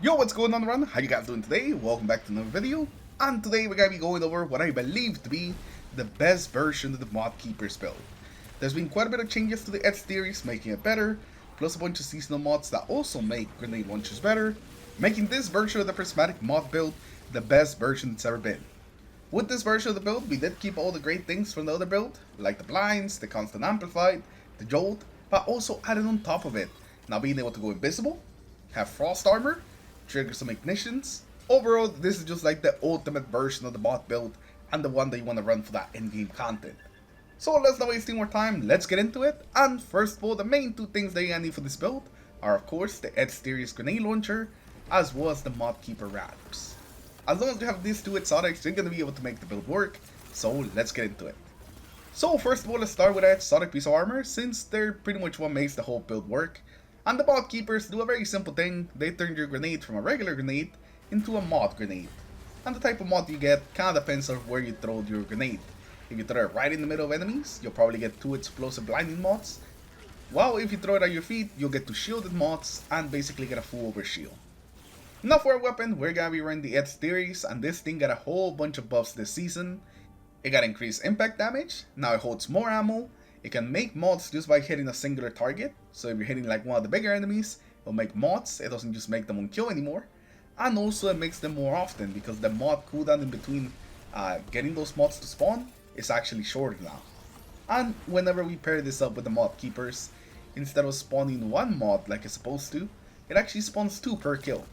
Yo, what's going on everyone? How you guys doing today? Welcome back to another video. And today we're going to be going over what I believe to be the best version of the Moth Keepers build. There's been quite a bit of changes to the Edge theories, making it better, plus a bunch of seasonal mods that also make grenade launchers better, making this version of the Prismatic Moth build the best version it's ever been. With this version of the build, we did keep all the great things from the other build, like the blinds, the constant amplified, the jolt, but also added on top of it, now being able to go invisible, have frost armor, trigger some ignitions. Overall, this is just like the ultimate version of the Moth build and the one that you want to run for that in-game content. So let's not waste any more time, let's get into it. And first of all, the main two things that you need for this build are of course the Edge Series grenade launcher as well as the Moth Keeper wraps. As long as you have these two exotics, you're going to be able to make the build work, so let's get into it. So first of all, let's start with that exotic piece of armor, since they're pretty much what makes the whole build work. And the Moth Keepers do a very simple thing, they turn your grenade from a regular grenade into a Moth grenade. And the type of Moth you get kinda depends on where you throw your grenade. If you throw it right in the middle of enemies, you'll probably get 2 explosive blinding Moths. While if you throw it at your feet, you'll get 2 shielded Moths and basically get a full over shield. Now for our weapon, we're gonna be running the Edge Theories, and this thing got a whole bunch of buffs this season. It got increased impact damage, now it holds more ammo. It can make moths just by hitting a singular target, so if you're hitting like one of the bigger enemies, it'll make moths, it doesn't just make them on kill anymore. And also it makes them more often, because the moth cooldown in between getting those moths to spawn is actually shorter now. And whenever we pair this up with the Moth Keepers, instead of spawning one moth like it's supposed to, it actually spawns 2 per kill.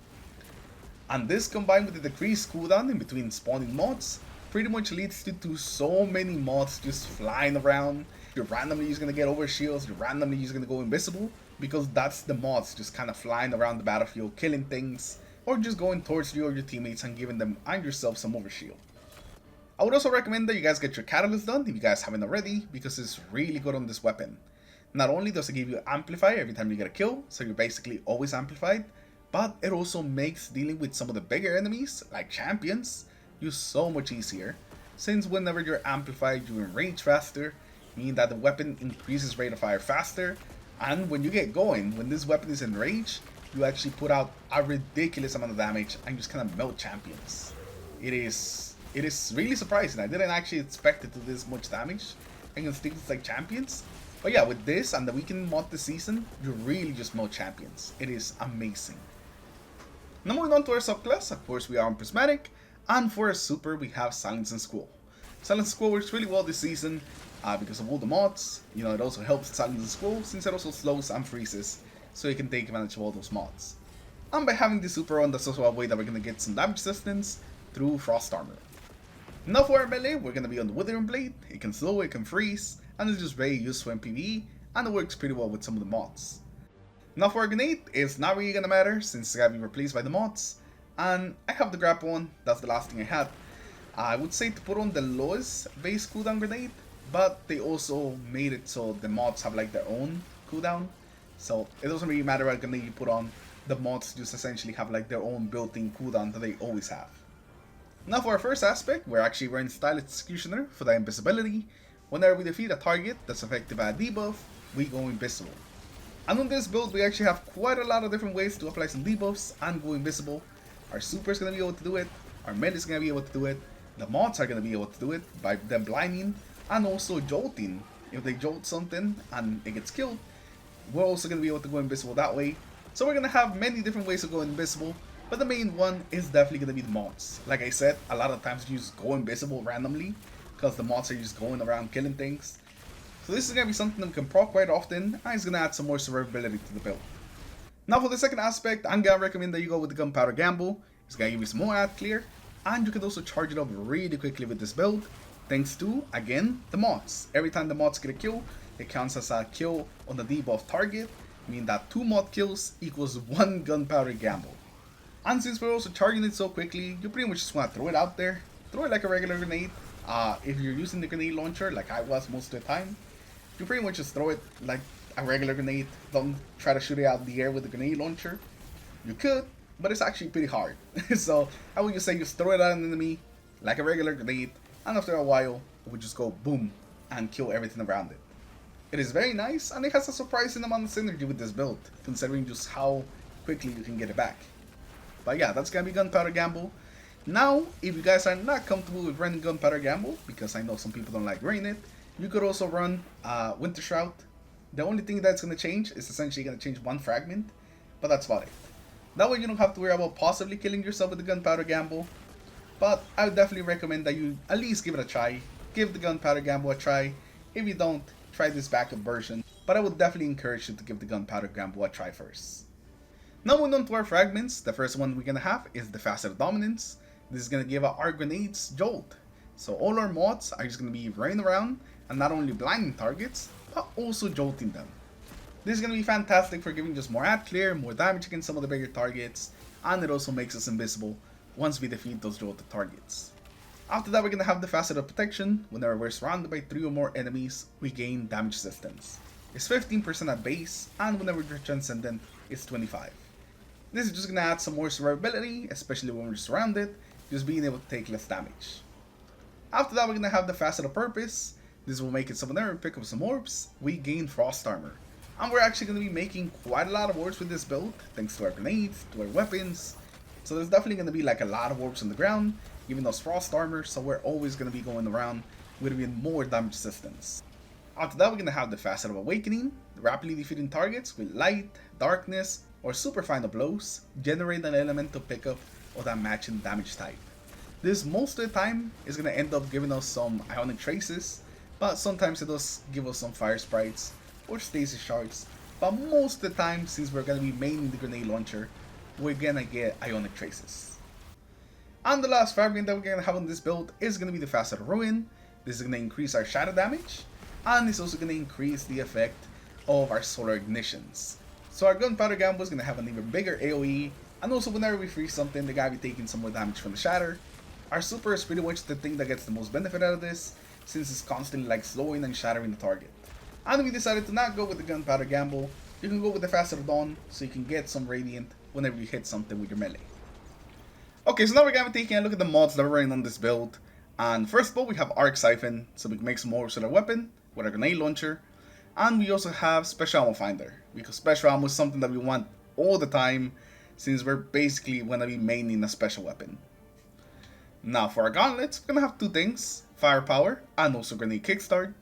And this combined with the decreased cooldown in between spawning moths pretty much leads to so many moths just flying around. You're randomly just gonna get over shields, you're randomly just gonna go invisible, because that's the moths just kind of flying around the battlefield, killing things, or just going towards you or your teammates and giving them and yourself some overshield. I would also recommend that you guys get your catalyst done if you guys haven't already, because it's really good on this weapon. Not only does it give you amplify every time you get a kill, so you're basically always amplified, but it also makes dealing with some of the bigger enemies, like champions, so much easier, since whenever you're amplified, you're in range faster, meaning that the weapon increases rate of fire faster, and when you get going, when this weapon is in range, you actually put out a ridiculous amount of damage and just kind of melt champions. It is really surprising. I didn't actually expect it to do this much damage against things like champions, but yeah, with this and the weekend mod this season, you really just melt champions. It is amazing. Now moving on to our subclass, of course we are on Prismatic, and for our super we have Silence and Squall. Silence and Squall works really well this season because of all the mods. You know, it also helps Silence and Squall since it also slows and freezes, so you can take advantage of all those mods. And by having the super on, that's also a way that we're going to get some damage resistance through Frost Armor. Now for our melee, we're going to be on the Withering Blade. It can slow, it can freeze, and it's just very useful in PvE, and it works pretty well with some of the mods. Now for our grenade, it's not really going to matter since it's going to be replaced by the mods, and I have the grapple one, that's the last thing I had. I would say to put on the lowest base cooldown grenade, but they also made it so the mods have like their own cooldown, so it doesn't really matter what grenade you put on, the mods just essentially have like their own built-in cooldown that they always have. Now for our first aspect, we're actually wearing Stylus Executioner for the invisibility. Whenever we defeat a target that's affected by a debuff, we go invisible. And on this build, we actually have quite a lot of different ways to apply some debuffs and go invisible. Our super is going to be able to do it, our melee is going to be able to do it, the mods are going to be able to do it by them blinding, and also jolting. If they jolt something and it gets killed, we're also going to be able to go invisible that way. So we're going to have many different ways of going invisible, but the main one is definitely going to be the mods. Like I said, a lot of times you just go invisible randomly, because the mods are just going around killing things. So this is going to be something that we can proc quite often, and it's going to add some more survivability to the build. Now for the second aspect, I'm going to recommend that you go with the Gunpowder Gamble. It's going to give you some more ad clear, and you can also charge it up really quickly with this build, thanks to, again, the mods. Every time the mods get a kill, it counts as a kill on the debuff target, meaning that 2 mod kills equals 1 Gunpowder Gamble. And since we're also charging it so quickly, you pretty much just want to throw it out there, throw it like a regular grenade. If you're using the grenade launcher, like I was most of the time, you pretty much just throw it like a regular grenade. Don't try to shoot it out in the air with the grenade launcher. You could, but it's actually pretty hard. So I would just say just throw it at an enemy like a regular grenade, and after a while it would just go boom and kill everything around it. It is very nice, and it has a surprising amount of synergy with this build, considering just how quickly you can get it back. But yeah, that's gonna be Gunpowder Gamble. Now, if you guys are not comfortable with running Gunpowder Gamble, because I know some people don't like running it, you could also run Winter Shroud. The only thing that's gonna change is essentially gonna change one fragment, but that's about it. That way you don't have to worry about possibly killing yourself with the Gunpowder Gamble. But I would definitely recommend that you at least give it a try. Give the Gunpowder Gamble a try. If you don't, try this backup version. But I would definitely encourage you to give the Gunpowder Gamble a try first. Now moving on to our fragments, the first one we're gonna have is the Facet of Dominance. This is gonna give our grenades jolt. So all our moths are just gonna be running around and not only blinding targets, but also jolting them. This is gonna be fantastic for giving just more ad clear, more damage against some of the bigger targets, and it also makes us invisible once we defeat those jolted targets. After that, we're gonna have the Facet of Protection. Whenever we're surrounded by 3 or more enemies, we gain damage resistance. It's 15% at base, and whenever we're Transcendent, it's 25%. This is just gonna add some more survivability, especially when we're surrounded, just being able to take less damage. After that, we're gonna have the Facet of Purpose. This will make it so whenever we pick up some orbs, we gain Frost Armor. And we're actually gonna be making quite a lot of orbs with this build, thanks to our grenades, to our weapons. So there's definitely gonna be like a lot of orbs on the ground, giving us Frost Armor, so we're always gonna be going around with even more damage resistance. After that, we're gonna have the Facet of Awakening, rapidly defeating targets with light, darkness, or super final blows, generate an elemental pickup of that matching damage type. This most of the time is gonna end up giving us some Ionic Traces, but sometimes it does give us some Fire Sprites or Stasis Shards, but most of the time, since we're gonna be maining the Grenade Launcher, we're gonna get Ionic Traces. And the last fragment that we're gonna have on this build is gonna be the Facet of Ruin. This is gonna increase our shadow damage, and it's also gonna increase the effect of our solar ignitions. So our Gunpowder Gamble is gonna have an even bigger AoE, and also whenever we freeze something, they're gonna be taking some more damage from the shatter. Our super is pretty much the thing that gets the most benefit out of this, since it's constantly like slowing and shattering the target. And we decided to not go with the Gunpowder Gamble. You can go with the Facet of Dawn, so you can get some Radiant whenever you hit something with your melee. Okay, so now we're gonna be taking a look at the mods that are running on this build. And first of all, we have Arc Siphon, so we can make some more with our weapon, with our Grenade Launcher. And we also have Special Ammo Finder, because Special Ammo is something that we want all the time, since we're basically gonna be maining a special weapon. Now for our gauntlets, we're gonna have 2 things, Firepower and also Grenade Kickstart.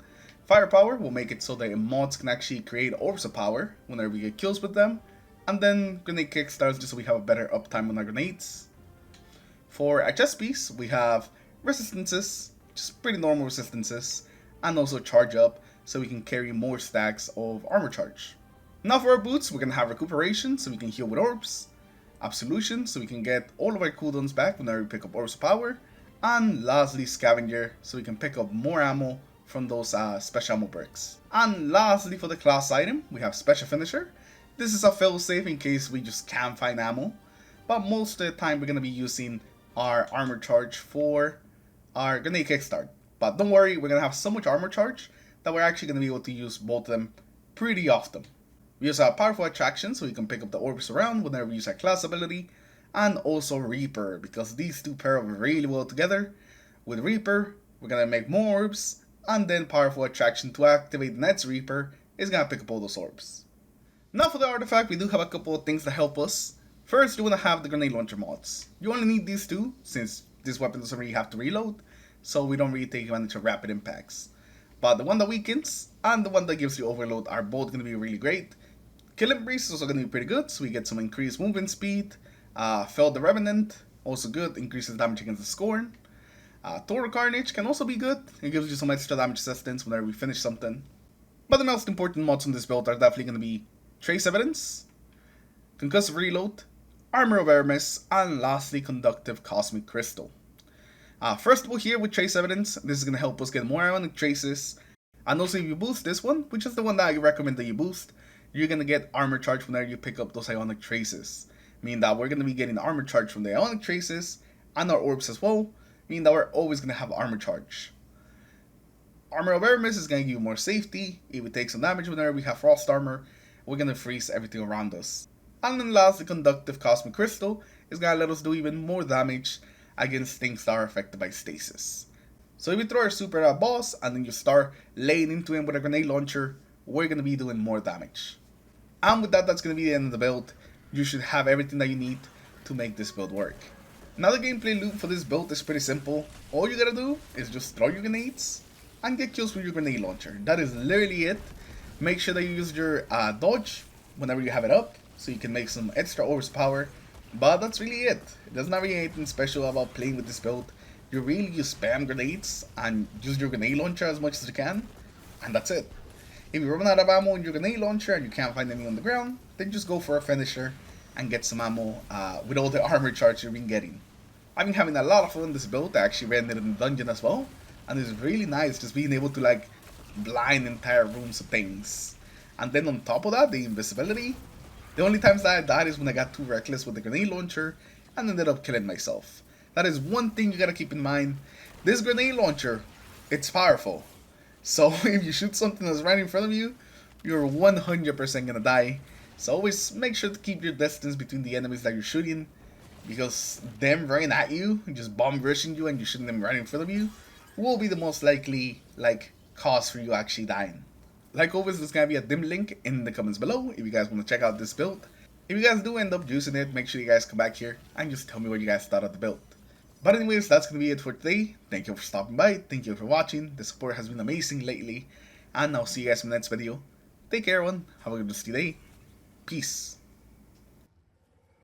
Firepower will make it so that mods can actually create orbs of power whenever we get kills with them, and then Grenade Kickstart just so we have a better uptime on our grenades. For our chest piece, we have Resistances, just pretty normal resistances, and also Charge Up, so we can carry more stacks of armor charge. Now for our boots, we're gonna have Recuperation, so we can heal with orbs, Absolution, so we can get all of our cooldowns back whenever we pick up orbs of power, and lastly Scavenger, so we can pick up more ammo from those special ammo bricks. And lastly for the class item, we have Special Finisher. This is a failsafe in case we just can't find ammo, but most of the time we're gonna be using our armor charge for our Grenade Kickstart. But don't worry, we're gonna have so much armor charge that we're actually gonna be able to use both of them pretty often. We also have Powerful Attraction, so we can pick up the orbs around whenever we use our class ability, and also Reaper, because these two pair up really well together. With Reaper, we're gonna make more orbs, and then Powerful Attraction to activate the next Reaper is gonna pick up all those orbs. Now for the artifact, we do have a couple of things that help us. First, you wanna have the Grenade Launcher mods. You only need these 2, since this weapon doesn't really have to reload, so we don't really take advantage of rapid impacts. But the one that weakens and the one that gives you overload are both gonna be really great. Killing Breeze is also gonna be pretty good, so we get some increased movement speed. Fell the Revenant, also good, increases damage against the Scorn. Total Carnage can also be good, it gives you some extra damage resistance whenever we finish something. But the most important mods on this build are definitely gonna be Trace Evidence, Concussive Reload, Armor of Hermes, and lastly Conductive Cosmic Crystal. First of all, here with Trace Evidence, this is gonna help us get more Ionic Traces. And also if you boost this one, which is the one that I recommend that you boost, you're gonna get armor charge whenever you pick up those Ionic Traces. Meaning that we're gonna be getting armor charge from the Ionic Traces and our orbs as well, meaning that we're always gonna have armor charge. Armor of Hermes is gonna give you more safety. If we take some damage whenever we have Frost Armor, we're gonna freeze everything around us. And then lastly, Conductive Cosmic Crystal is gonna let us do even more damage against things that are affected by stasis. So if we throw our super at a boss and then you start laying into him with a Grenade Launcher, we're gonna be doing more damage. And with that, that's gonna be the end of the build. You should have everything that you need to make this build work. Now the gameplay loop for this build is pretty simple. All you gotta do is just throw your grenades and get kills with your grenade launcher. That is literally it. Make sure that you use your dodge whenever you have it up, so you can make some extra horsepower. But that's really it. There's not really anything special about playing with this build. You really just spam grenades and use your grenade launcher as much as you can, and that's it. If you run out of ammo in your grenade launcher and you can't find any on the ground, then just go for a finisher and get some ammo with all the armor charge you've been getting. I've been having a lot of fun with this build. I actually ran it in the dungeon as well, and it's really nice just being able to like blind entire rooms of things. And then on top of that, the invisibility. The only times that I died is when I got too reckless with the grenade launcher and ended up killing myself. That is one thing you gotta keep in mind. This grenade launcher, it's powerful. So if you shoot something that's right in front of you, you're 100% gonna die. So always make sure to keep your distance between the enemies that you're shooting, because them running at you, just bomb rushing you and you're shooting them right in front of you, will be the most likely cause for you actually dying. Like always, there's gonna be a dim link in the comments below if you guys want to check out this build. If you guys do end up using it, make sure you guys come back here and just tell me what you guys thought of the build. But anyways, that's going to be it for today. Thank you for stopping by. Thank you for watching. The support has been amazing lately. And I'll see you guys in the next video. Take care, everyone. Have a good rest of your day. Peace.